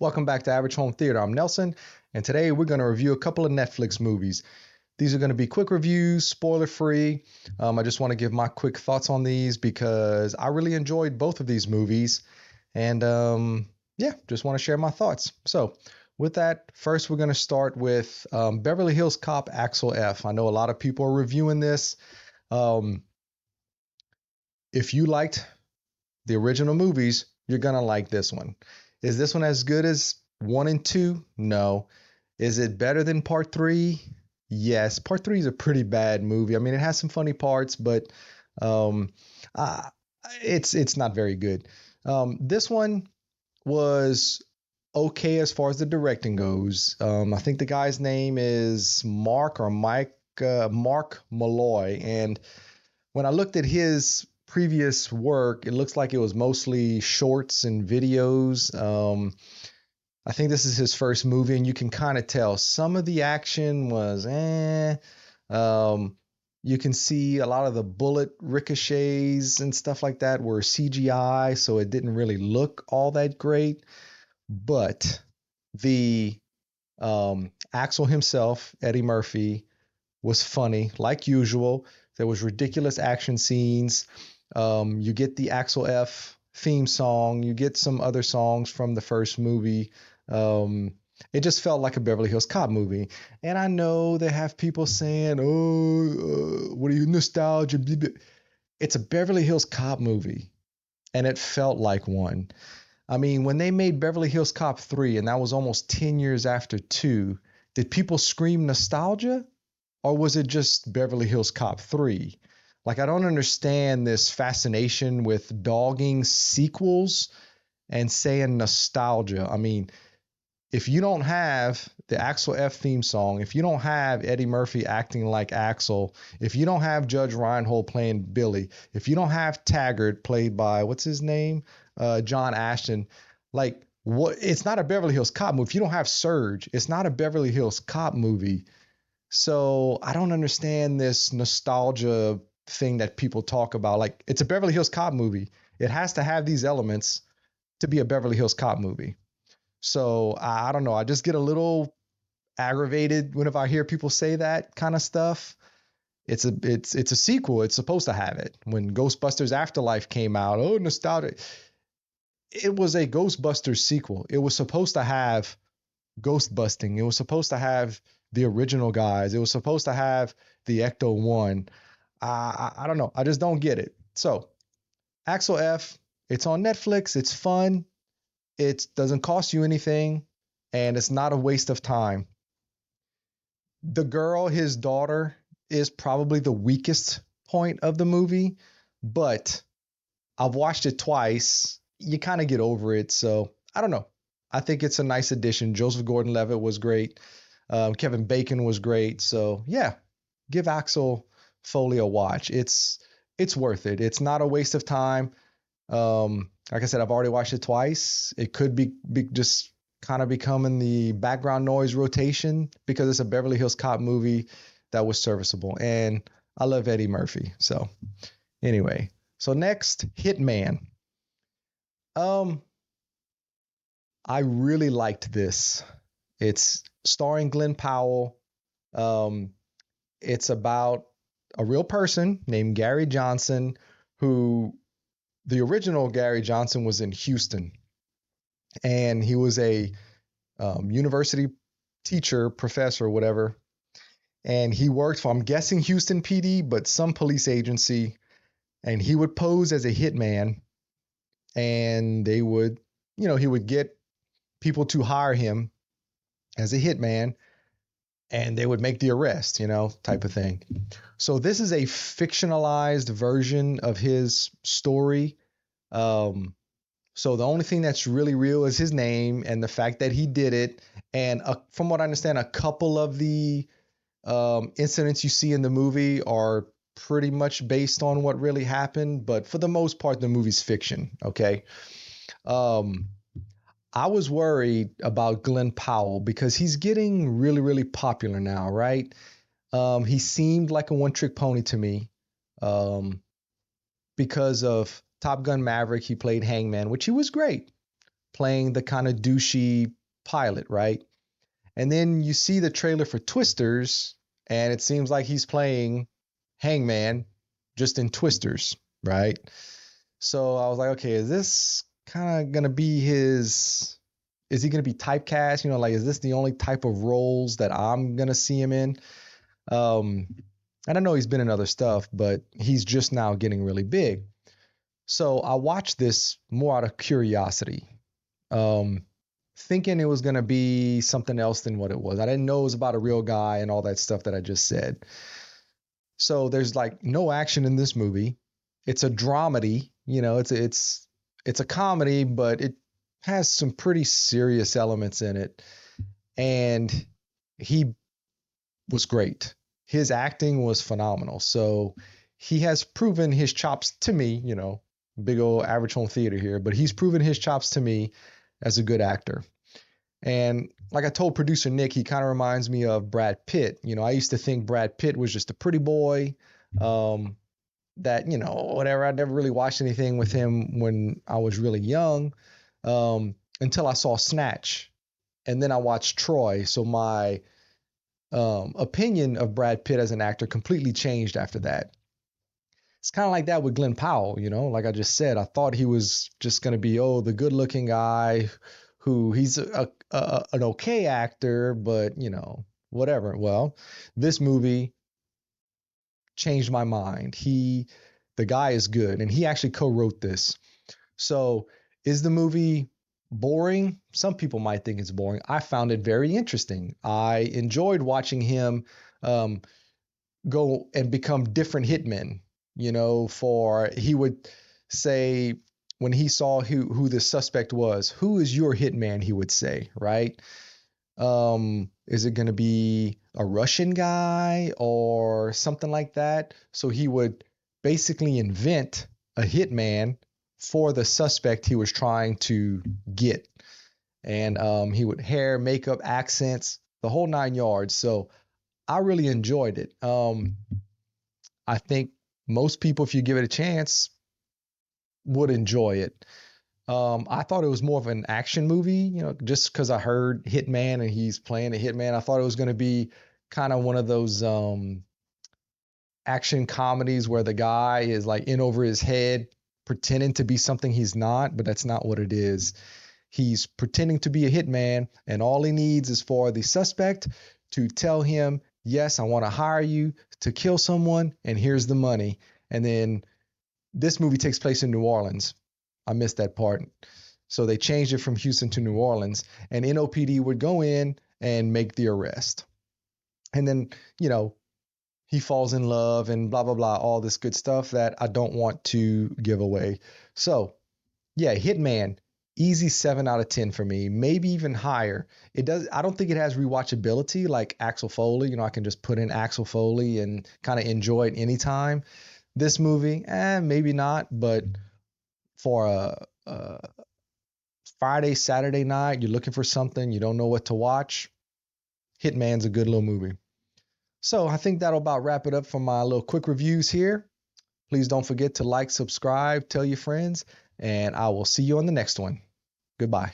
Welcome back to Average Home Theater. I'm Nelson, and today we're going to review a couple of Netflix movies. These are going to be quick reviews, spoiler free. I just want to give my quick thoughts on these because I really enjoyed both of these movies, and just want to share my thoughts. So, with that, first we're going to start with Beverly Hills Cop Axel F. I know a lot of people are reviewing this. If you liked the original movies, you're going to like this one. Is this one as good as 1 and 2? No. Is it better than part 3? Yes. Part 3 is a pretty bad movie. I mean, it has some funny parts, but it's not very good. This one was okay as far as the directing goes. I think the guy's name is Mark Malloy. And when I looked at his previous work, it looks like it was mostly shorts and videos. I think this is his first movie, and you can kind of tell some of the action was you can see a lot of the bullet ricochets and stuff like that were CGI, so it didn't really look all that great. But the Axel himself, Eddie Murphy, was funny like usual. There was ridiculous action scenes. You get the Axel F theme song. You get some other songs from the first movie. It just felt like a Beverly Hills Cop movie. And I know they have people saying, what are you, nostalgia? It's a Beverly Hills Cop movie. And it felt like one. I mean, when they made Beverly Hills Cop 3, and that was almost 10 years after 2, did people scream nostalgia? Or was it just Beverly Hills Cop 3? Like, I don't understand this fascination with dogging sequels and saying nostalgia. I mean, if you don't have the Axel F theme song, if you don't have Eddie Murphy acting like Axel, if you don't have Judge Reinhold playing Billy, if you don't have Taggart played by, what's his name? John Ashton, like, what? It's not a Beverly Hills Cop movie. If you don't have Surge, it's not a Beverly Hills Cop movie. So I don't understand this nostalgia thing that people talk about. Like, it's a Beverly Hills Cop movie. It has to have these elements to be a Beverly Hills Cop movie. So I don't know. I just get a little aggravated whenever I hear people say that kind of stuff. It's a sequel. It's supposed to have it. When Ghostbusters Afterlife came out, oh, nostalgia. It was a Ghostbusters sequel. It was supposed to have ghost busting. It was supposed to have the original guys. It was supposed to have the Ecto-1. I don't know. I just don't get it. So, Axel F, it's on Netflix. It's fun. It doesn't cost you anything, and it's not a waste of time. The girl, his daughter, is probably the weakest point of the movie, but I've watched it twice. You kind of get over it. So, I don't know. I think it's a nice addition. Joseph Gordon-Levitt was great. Kevin Bacon was great. So yeah, give Axel Foley a watch. It's worth it. It's not a waste of time. Like I said, I've already watched it twice. It could be just kind of becoming the background noise rotation because it's a Beverly Hills Cop movie that was serviceable. And I love Eddie Murphy. So anyway, so next, Hitman. I really liked this. It's starring Glenn Powell. It's about a real person named Gary Johnson, who the original Gary Johnson was in Houston. And he was a university teacher, professor, whatever. And he worked for, I'm guessing, Houston PD, but some police agency. And he would pose as a hitman. And they would, he would get people to hire him as a hitman, and they would make the arrest, type of thing. So this is a fictionalized version of his story. So the only thing that's really real is his name and the fact that he did it. And from what I understand, a couple of the incidents you see in the movie are pretty much based on what really happened. But for the most part, the movie's fiction. Okay. I was worried about Glenn Powell because he's getting really, really popular now, right? He seemed like a one-trick pony to me because of Top Gun Maverick. He played Hangman, which he was great. playing the kind of douchey pilot, right? And then you see the trailer for Twisters, and it seems like he's playing Hangman just in Twisters, right? So I was like, okay, is this kind of gonna be his? Is he gonna be typecast? You know, like, is this the only type of roles that I'm gonna see him in? Um, and I know he's been in other stuff, but he's just now getting really big. So I watched this more out of curiosity, um, thinking it was gonna be something else than what it was. I didn't know it was about a real guy and all that stuff that I just said. So there's like no action in this movie. It's a dramedy, you know, it's a comedy, but it has some pretty serious elements in it. And he was great. His acting was phenomenal. So he has proven his chops to me, you know, big old average home theater here, but he's proven his chops to me as a good actor. And like I told producer Nick, he kind of reminds me of Brad Pitt. You know, I used to think Brad Pitt was just a pretty boy. Um, that, you know, whatever. I never really watched anything with him when I was really young, until I saw Snatch. And then I watched Troy. So my opinion of Brad Pitt as an actor completely changed after that. It's kind of like that with Glenn Powell, you know, like I just said, I thought he was just going to be, oh, the good looking guy who he's an okay actor, but, you know, whatever. Well, this movie changed my mind. The guy is good, and he actually co-wrote this. So, is the movie boring? Some people might think it's boring. I found it very interesting. I enjoyed watching him um, go and become different hitmen. You know, for he would say when he saw who the suspect was, who is your hitman? He would say, right? Is it going to be a Russian guy or something like that? So he would basically invent a hitman for the suspect he was trying to get. And he would hair, makeup, accents, the whole 9 yards. So I really enjoyed it. I think most people, if you give it a chance, would enjoy it. I thought it was more of an action movie, you know, just because I heard Hitman and he's playing a Hitman. I thought it was going to be kind of one of those action comedies where the guy is like in over his head, pretending to be something he's not, but that's not what it is. He's pretending to be a hitman, and all he needs is for the suspect to tell him, yes, I want to hire you to kill someone, and here's the money. And then this movie takes place in New Orleans. I missed that part. So they changed it from Houston to New Orleans, and NOPD would go in and make the arrest. And then, you know, he falls in love and blah, blah, blah, all this good stuff that I don't want to give away. So, yeah, Hitman, easy 7 out of 10 for me, maybe even higher. I don't think it has rewatchability like Axel Foley. You know, I can just put in Axel Foley and kind of enjoy it anytime. This movie, maybe not, but for a Friday, Saturday night, you're looking for something, you don't know what to watch, Hitman's a good little movie. So I think that'll about wrap it up for my little quick reviews here. Please don't forget to like, subscribe, tell your friends, and I will see you on the next one. Goodbye.